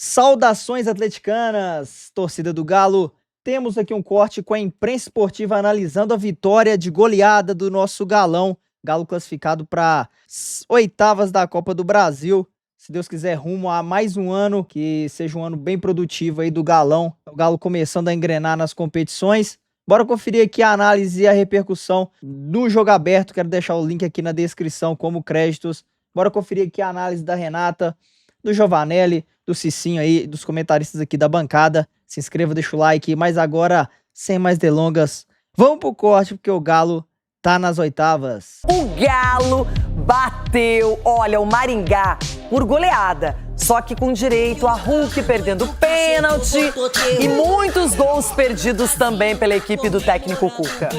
Saudações atleticanas, torcida do Galo. Temos aqui um corte com a imprensa esportiva analisando a vitória de goleada do nosso Galão. Galo classificado para oitavas da Copa do Brasil. Se Deus quiser, rumo a mais um ano, que seja um ano bem produtivo aí do Galão. O Galo começando a engrenar nas competições. Bora conferir aqui a análise e a repercussão do jogo aberto. Quero deixar o link aqui na descrição como créditos. Bora conferir aqui a análise da Renata, do Giovanelli, do Cicinho aí, dos comentaristas aqui da bancada. Se inscreva, deixa o like. Mas agora, sem mais delongas, vamos pro corte, porque o Galo tá nas oitavas. O Galo bateu, olha, o Maringá por goleada. Só que com direito a Hulk perdendo pênalti e muitos gols perdidos também pela equipe do técnico Cuca.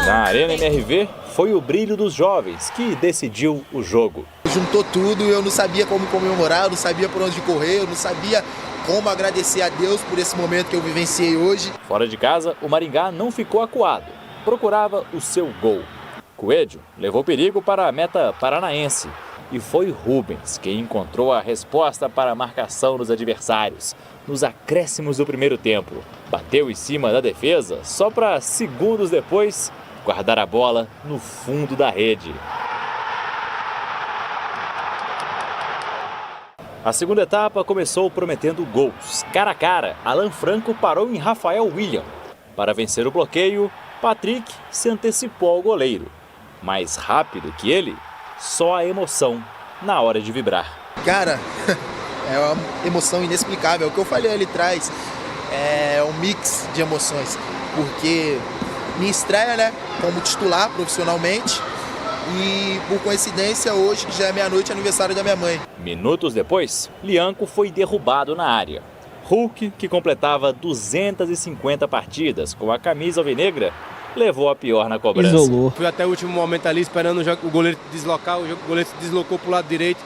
Na Arena MRV, foi o brilho dos jovens que decidiu o jogo. Juntou tudo, eu não sabia como comemorar, eu não sabia por onde correr, eu não sabia como agradecer a Deus por esse momento que eu vivenciei hoje. Fora de casa, o Maringá não ficou acuado, procurava o seu gol. Coelho levou perigo para a meta paranaense e foi Rubens quem encontrou a resposta para a marcação dos adversários. Nos acréscimos do primeiro tempo, bateu em cima da defesa só para segundos depois guardar a bola no fundo da rede. A segunda etapa começou prometendo gols. Cara a cara, Alan Franco parou em Rafael William. Para vencer o bloqueio, Patrick se antecipou ao goleiro. Mais rápido que ele, só a emoção na hora de vibrar. Cara, é uma emoção inexplicável. O que eu falei ali atrás é um mix de emoções. Porque minha estreia, né, como titular profissionalmente. E, por coincidência, hoje, que já é meia-noite, é aniversário da minha mãe. Minutos depois, Lianco foi derrubado na área. Hulk, que completava 250 partidas com a camisa alvinegra, levou a pior na cobrança. Isolou. Fui até o último momento ali esperando o goleiro deslocar, o goleiro se deslocou para o lado direito.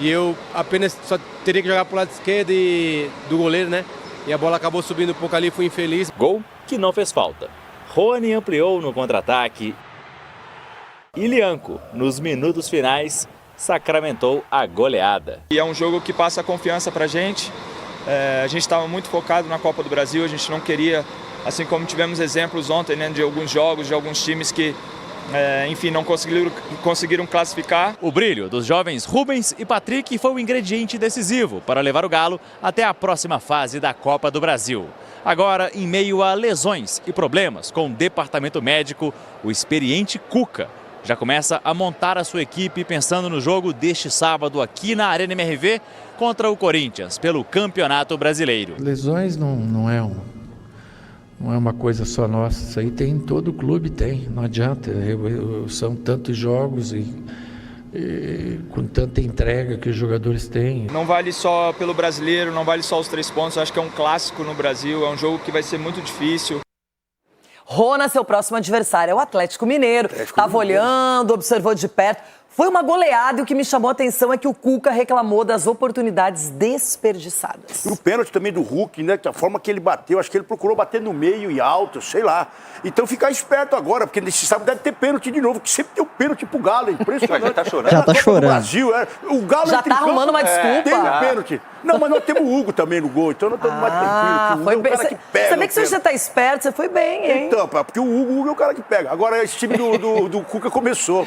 E eu apenas só teria que jogar para o lado esquerdo do goleiro, né? E a bola acabou subindo um pouco ali, fui infeliz. Gol que não fez falta. Rony ampliou no contra-ataque. E Lianco, nos minutos finais, sacramentou a goleada. E é um jogo que passa confiança pra gente. A gente estava muito focado na Copa do Brasil, a gente não queria, assim como tivemos exemplos ontem, né, de alguns jogos, de alguns times que, enfim, não conseguiram classificar. O brilho dos jovens Rubens e Patrick foi o ingrediente decisivo para levar o Galo até a próxima fase da Copa do Brasil. Agora, em meio a lesões e problemas com o departamento médico, o experiente Cuca já começa a montar a sua equipe pensando no jogo deste sábado aqui na Arena MRV contra o Corinthians, pelo Campeonato Brasileiro. Lesões não é uma coisa só nossa, isso aí tem em todo clube, tem, não adianta, são tantos jogos e com tanta entrega que os jogadores têm. Não vale só pelo brasileiro, não vale só os 3 pontos, eu acho que é um clássico no Brasil, é um jogo que vai ser muito difícil. Rona, seu próximo adversário é o Atlético Mineiro. Estava olhando, observou de perto. Foi uma goleada e o que me chamou a atenção é que o Cuca reclamou das oportunidades desperdiçadas. E o pênalti também do Hulk, né? A forma que ele bateu, acho que ele procurou bater no meio e alto, sei lá. Então ficar esperto agora, porque nesse sábado deve ter pênalti de novo, que sempre tem um pênalti pro Galo, é impressionante. Já tá chorando. Já tá chorando. Brasil, o Galo Já tá arrumando uma desculpa. Tem um pênalti. Não, mas nós temos o Hugo também no gol, então nós estamos mais tranquilos. Foi O bem. cara que pega. Você vê que se você tá esperto, você foi bem, hein? Então, porque o Hugo é o cara que pega. Agora esse time do Cuca começou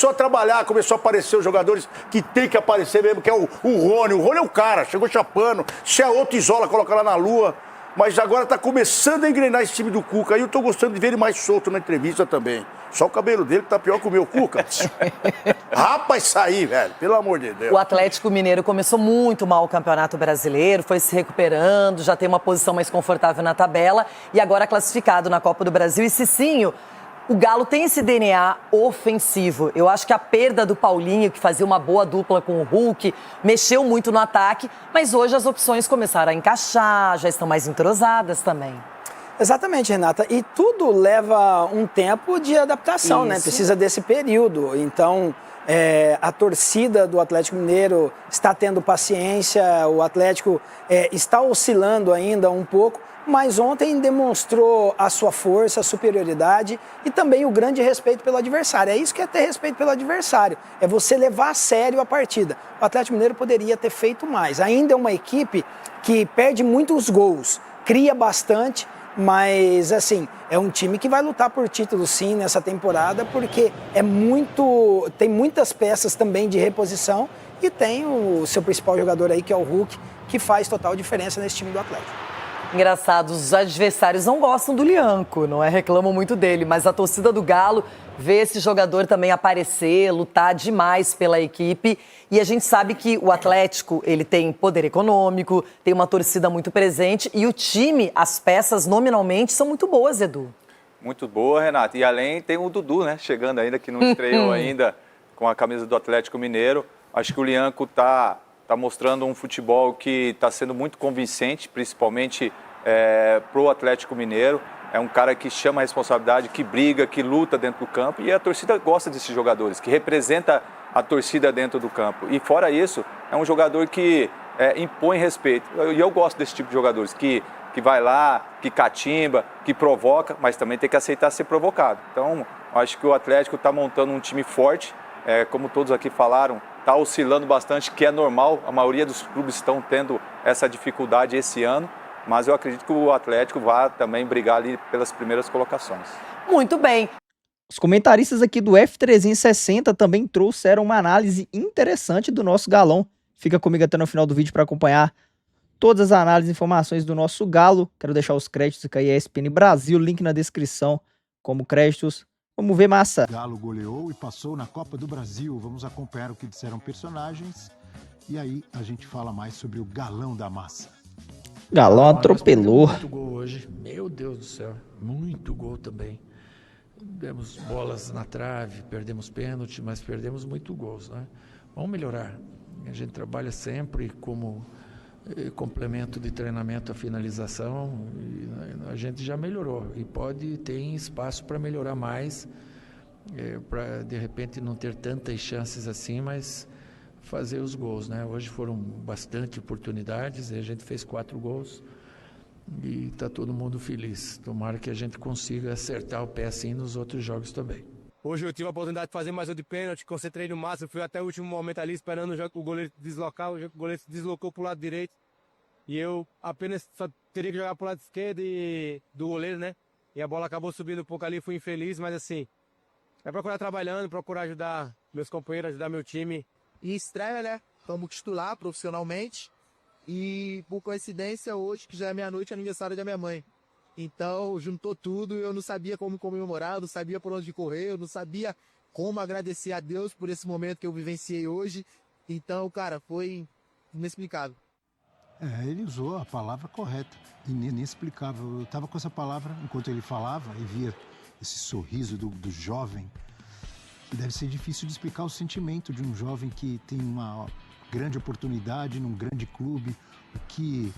a trabalhar, começou a aparecer os jogadores que tem que aparecer mesmo, que é o Rony. O Rony é o cara, chegou chapando. Se é outro, isola, coloca lá na lua. Mas agora tá começando a engrenar esse time do Cuca. Aí eu tô gostando de ver ele mais solto na entrevista também. Só o cabelo dele tá pior que o meu, Cuca. Rapaz, sair, velho, pelo amor de Deus. O Atlético Mineiro começou muito mal o Campeonato Brasileiro, foi se recuperando, já tem uma posição mais confortável na tabela e agora classificado na Copa do Brasil. E Cicinho, o Galo tem esse DNA ofensivo. Eu acho que a perda do Paulinho, que fazia uma boa dupla com o Hulk, mexeu muito no ataque, mas hoje as opções começaram a encaixar, já estão mais entrosadas também. Exatamente, Renata. E tudo leva um tempo de adaptação, né? Precisa desse período. Então, A torcida do Atlético Mineiro está tendo paciência, o Atlético está oscilando ainda um pouco, mas ontem demonstrou a sua força, a superioridade e também o grande respeito pelo adversário. É isso que é ter respeito pelo adversário, é você levar a sério a partida. O Atlético Mineiro poderia ter feito mais. Ainda é uma equipe que perde muitos gols, cria bastante, mas assim, é um time que vai lutar por título sim nessa temporada, porque tem muitas peças também de reposição e tem o seu principal jogador aí, que é o Hulk, que faz total diferença nesse time do Atlético. Engraçado, os adversários não gostam do Lianco, não é? Reclamam muito dele, mas a torcida do Galo vê esse jogador também aparecer, lutar demais pela equipe. E a gente sabe que o Atlético, ele tem poder econômico, tem uma torcida muito presente e o time, as peças nominalmente são muito boas, Edu. Muito boa, Renata. E além tem o Dudu, né? Chegando ainda, que não estreou ainda com a camisa do Atlético Mineiro. Acho que o Lianco tá mostrando um futebol que está sendo muito convincente, principalmente para o Atlético Mineiro. É um cara que chama a responsabilidade, que briga, que luta dentro do campo. E a torcida gosta desses jogadores, que representa a torcida dentro do campo. E fora isso, é um jogador que impõe respeito. E eu gosto desse tipo de jogadores, que vai lá, que catimba, que provoca, mas também tem que aceitar ser provocado. Então, acho que o Atlético está montando um time forte, como todos aqui falaram, está oscilando bastante, que é normal, a maioria dos clubes estão tendo essa dificuldade esse ano, mas eu acredito que o Atlético vai também brigar ali pelas primeiras colocações. Muito bem. Os comentaristas aqui do F360 também trouxeram uma análise interessante do nosso Galão. Fica comigo até no final do vídeo para acompanhar todas as análises e informações do nosso Galo. Quero deixar os créditos aqui aí, ESPN Brasil, link na descrição como créditos. Vamos ver, massa. Galo goleou e passou na Copa do Brasil. Vamos acompanhar o que disseram personagens. E aí a gente fala mais sobre o galão da massa. Galão atropelou. Muito gol hoje. Meu Deus do céu. Muito gol também. Demos bolas na trave, perdemos pênalti, mas perdemos muito gols, né? Vamos melhorar. A gente trabalha sempre como complemento de treinamento à finalização, e a gente já melhorou e tem espaço para melhorar mais, para de repente não ter tantas chances assim, mas fazer os gols, né? Hoje foram bastante oportunidades e a gente fez 4 gols e está todo mundo feliz. Tomara que a gente consiga acertar o pé assim nos outros jogos também. Hoje eu tive a oportunidade de fazer mais um de pênalti, concentrei no máximo, fui até o último momento ali esperando o goleiro deslocar, o goleiro se deslocou para o lado direito e eu apenas só teria que jogar para o lado esquerdo do goleiro, né? E a bola acabou subindo um pouco ali, fui infeliz, mas assim, é procurar trabalhando, procurar ajudar meus companheiros, ajudar meu time. E estreia, né? Como titular profissionalmente e por coincidência hoje, que já é meia-noite, é aniversário da minha mãe. Então, juntou tudo, eu não sabia como comemorar, eu não sabia por onde correr, eu não sabia como agradecer a Deus por esse momento que eu vivenciei hoje. Então, cara, foi inexplicável. Ele usou a palavra correta, inexplicável. Eu estava com essa palavra enquanto ele falava e via esse sorriso do jovem. E deve ser difícil de explicar o sentimento de um jovem que tem uma grande oportunidade num grande clube, o que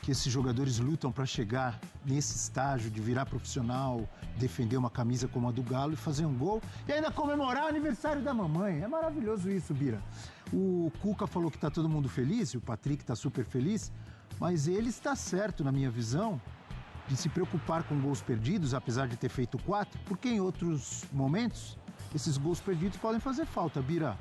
esses jogadores lutam para chegar nesse estágio de virar profissional, defender uma camisa como a do Galo e fazer um gol e ainda comemorar o aniversário da mamãe. É maravilhoso isso, Bira. O Cuca falou que está todo mundo feliz, e o Patrick está super feliz, mas ele está certo, na minha visão, de se preocupar com gols perdidos, apesar de ter feito 4, porque em outros momentos esses gols perdidos podem fazer falta, Bira.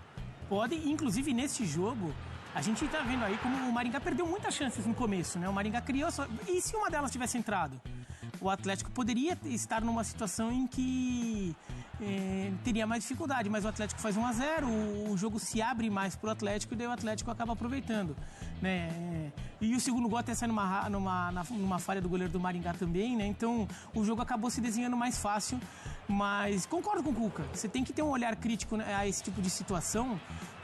Podem, inclusive neste jogo, a gente tá vendo aí como o Maringá perdeu muitas chances no começo, né? O Maringá criou só... E se uma delas tivesse entrado? O Atlético poderia estar numa situação em que teria mais dificuldade, mas o Atlético faz 1-0, o jogo se abre mais pro Atlético e daí o Atlético acaba aproveitando, né? E o segundo gol até sai numa falha do goleiro do Maringá também, né? Então o jogo acabou se desenhando mais fácil, mas concordo com o Cuca, você tem que ter um olhar crítico a esse tipo de situação,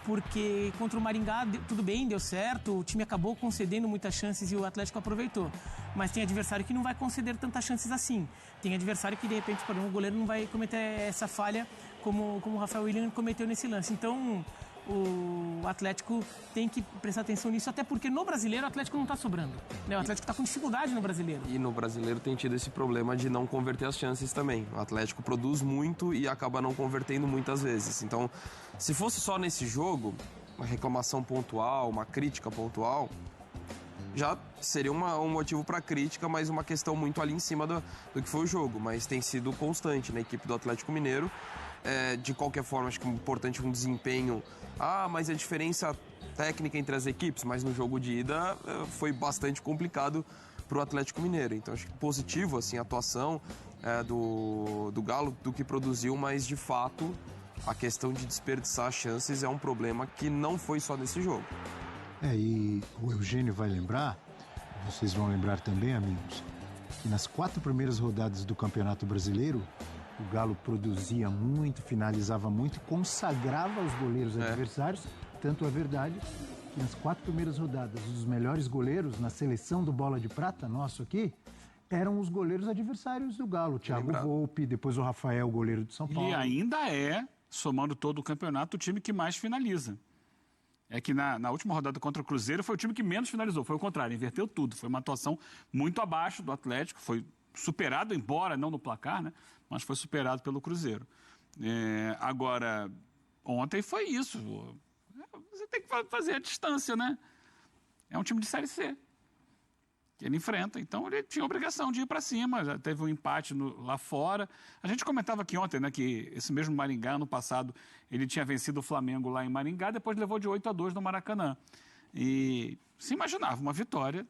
porque contra o Maringá tudo bem, deu certo, o time acabou concedendo muitas chances e o Atlético aproveitou. Mas tem adversário que não vai conceder tantas chances assim. Tem adversário que, de repente, por exemplo, o goleiro não vai cometer essa falha como o Rafael Willian cometeu nesse lance. Então, o o Atlético tem que prestar atenção nisso, até porque no Brasileiro o Atlético não está sobrando. Né? O Atlético está com dificuldade no Brasileiro. E no Brasileiro tem tido esse problema de não converter as chances também. O Atlético produz muito e acaba não convertendo muitas vezes. Então, se fosse só nesse jogo, uma reclamação pontual, uma crítica pontual, já seria um motivo para crítica, mas uma questão muito ali em cima do que foi o jogo. Mas tem sido constante na equipe do Atlético Mineiro. De qualquer forma, acho que é importante um desempenho. Mas a diferença técnica entre as equipes, mas no jogo de ida foi bastante complicado para o Atlético Mineiro. Então acho que positivo assim, a atuação do Galo, do que produziu, mas de fato a questão de desperdiçar chances é um problema que não foi só nesse jogo. E o Eugênio vai lembrar, vocês vão lembrar também, amigos, que nas 4 primeiras rodadas do Campeonato Brasileiro, o Galo produzia muito, finalizava muito e consagrava os goleiros adversários. Tanto é verdade que nas 4 primeiras rodadas, os melhores goleiros na seleção do Bola de Prata, nosso aqui, eram os goleiros adversários do Galo. Thiago Volpi, depois o Rafael, goleiro de São Paulo. E ainda somando todo o campeonato, o time que mais finaliza. É que na última rodada contra o Cruzeiro foi o time que menos finalizou. Foi o contrário, inverteu tudo. Foi uma atuação muito abaixo do Atlético, foi superado, embora não no placar, né? Mas foi superado pelo Cruzeiro. Agora, ontem foi isso. Você tem que fazer a distância, né? É um time de Série C que ele enfrenta. Então, ele tinha a obrigação de ir para cima. Já teve um empate lá fora. A gente comentava aqui ontem, né, que esse mesmo Maringá, no passado, ele tinha vencido o Flamengo lá em Maringá, depois levou de 8-2 no Maracanã. E se imaginava uma vitória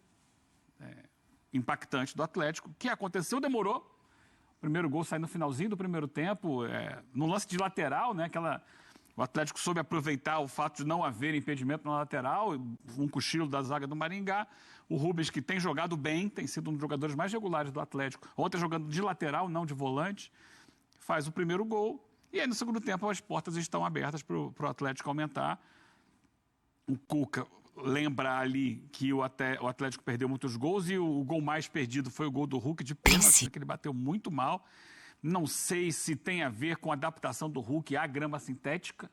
impactante do Atlético. O que aconteceu, demorou. O primeiro gol sai no finalzinho do primeiro tempo, no lance de lateral, né? O Atlético soube aproveitar o fato de não haver impedimento na lateral, um cochilo da zaga do Maringá. O Rubens, que tem jogado bem, tem sido um dos jogadores mais regulares do Atlético, ontem jogando de lateral, não de volante, faz o primeiro gol. E aí, no segundo tempo, as portas estão abertas para o Atlético aumentar. O Cuca lembrar ali que o Atlético perdeu muitos gols e o gol mais perdido foi o gol do Hulk de pênalti, que ele bateu muito mal. Não sei se tem a ver com a adaptação do Hulk à grama sintética,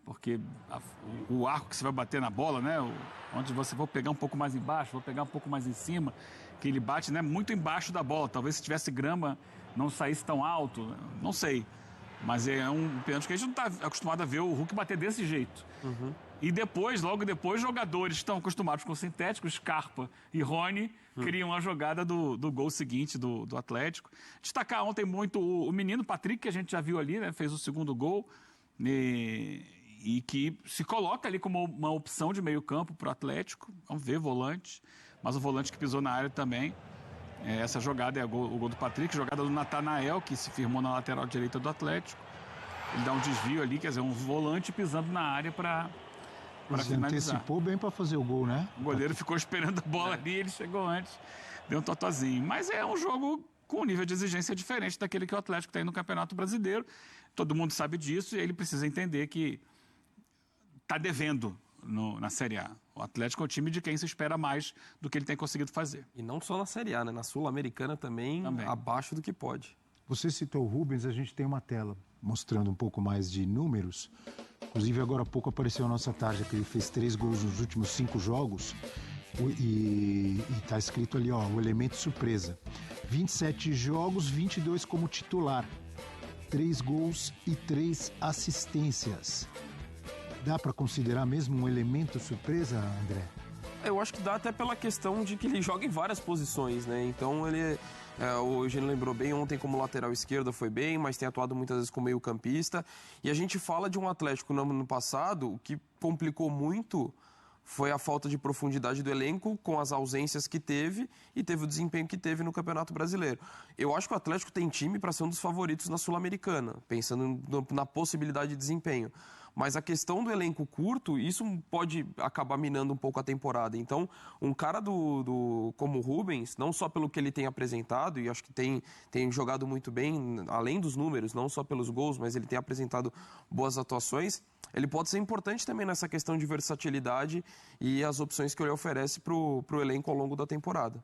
porque o arco que você vai bater na bola, né, onde você vai pegar um pouco mais embaixo, vou pegar um pouco mais em cima, que ele bate, né, muito embaixo da bola. Talvez se tivesse grama não saísse tão alto, não sei. Mas é um pênalti que a gente não está acostumado a ver o Hulk bater desse jeito. Uhum. E depois, logo depois, jogadores estão acostumados com o sintético, Scarpa e Rony, criam a jogada do gol seguinte do Atlético. Destacar ontem muito o menino Patrick, que a gente já viu ali, né, fez o segundo gol, e que se coloca ali como uma opção de meio campo para o Atlético. Vamos ver, volante, mas o volante que pisou na área também. Essa jogada é o gol do Patrick, jogada do Natanael, que se firmou na lateral direita do Atlético. Ele dá um desvio ali, quer dizer, um volante pisando na área para finalizar. Antecipou bem para fazer o gol, né? O goleiro ficou esperando a bola ali, ele chegou antes, deu um totozinho. Mas é um jogo com um nível de exigência diferente daquele que o Atlético tem no Campeonato Brasileiro. Todo mundo sabe disso e ele precisa entender que está devendo na Série A. O Atlético é o time de quem se espera mais do que ele tem conseguido fazer. E não só na Série A, né? Na Sul-Americana também abaixo do que pode. Você citou o Rubens, a gente tem uma tela mostrando um pouco mais de números. Inclusive, agora há pouco apareceu a nossa tarja, que ele fez 3 gols nos últimos 5 jogos. E está escrito ali, o elemento surpresa. 27 jogos, 22 como titular. 3 gols e 3 assistências. Dá para considerar mesmo um elemento surpresa, André? Eu acho que dá até pela questão de que ele joga em várias posições, né? Então ele... o Eugênio lembrou bem, ontem como lateral esquerda foi bem, mas tem atuado muitas vezes como meio campista. E a gente fala de um Atlético no ano passado, o que complicou muito foi a falta de profundidade do elenco com as ausências que teve e teve o desempenho que teve no Campeonato Brasileiro. Eu acho que o Atlético tem time para ser um dos favoritos na Sul-Americana, pensando na possibilidade de desempenho. Mas a questão do elenco curto, isso pode acabar minando um pouco a temporada. Então, um cara como o Rubens, não só pelo que ele tem apresentado, e acho que tem jogado muito bem, além dos números, não só pelos gols, mas ele tem apresentado boas atuações, ele pode ser importante também nessa questão de versatilidade e as opções que ele oferece para o elenco ao longo da temporada.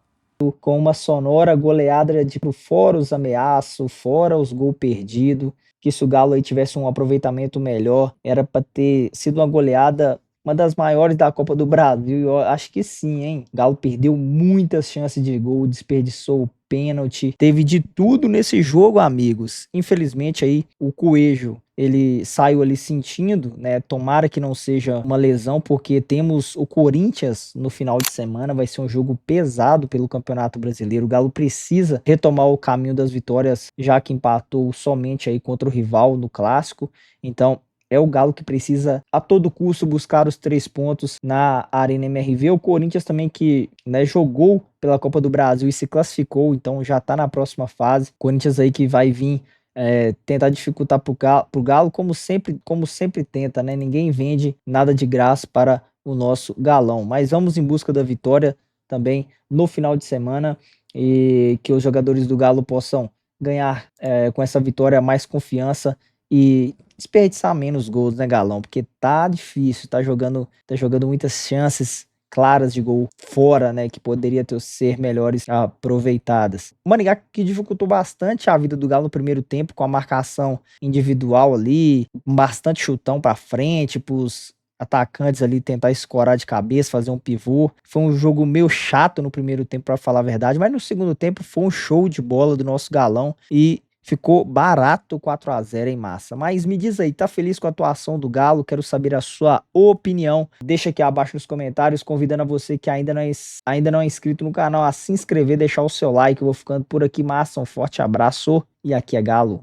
com uma sonora goleada de fora os ameaços, fora os gols perdidos, que se o Galo aí tivesse um aproveitamento melhor, era para ter sido uma goleada, uma das maiores da Copa do Brasil. Eu acho que sim, hein? O Galo perdeu muitas chances de gol, desperdiçou o pênalti, teve de tudo nesse jogo, amigos. Infelizmente aí o Coelho, ele saiu ali sentindo, né? Tomara que não seja uma lesão, porque temos o Corinthians no final de semana, vai ser um jogo pesado pelo Campeonato Brasileiro. O Galo precisa retomar o caminho das vitórias, já que empatou somente aí contra o rival no Clássico. Então, é o Galo que precisa a todo custo buscar os 3 pontos na Arena MRV. O Corinthians também que, né, jogou pela Copa do Brasil e se classificou, então já está na próxima fase. Corinthians aí que vai vir tentar dificultar pro Galo, como sempre tenta, né? Ninguém vende nada de graça para o nosso Galão. Mas vamos em busca da vitória também no final de semana e que os jogadores do Galo possam ganhar com essa vitória mais confiança e desperdiçar menos gols, né, Galão? Porque tá difícil, tá jogando muitas chances claras de gol fora, né, que poderia ser melhores aproveitadas. O Maringá que dificultou bastante a vida do Galo no primeiro tempo com a marcação individual ali, bastante chutão para frente, pros atacantes ali tentar escorar de cabeça, fazer um pivô. Foi um jogo meio chato no primeiro tempo, para falar a verdade, mas no segundo tempo foi um show de bola do nosso Galão e ficou barato 4-0 em massa. Mas me diz aí, tá feliz com a atuação do Galo? Quero saber a sua opinião. Deixa aqui abaixo nos comentários, convidando a você que ainda não é inscrito no canal a se inscrever, deixar o seu like. Eu vou ficando por aqui, massa. Um forte abraço e aqui é Galo.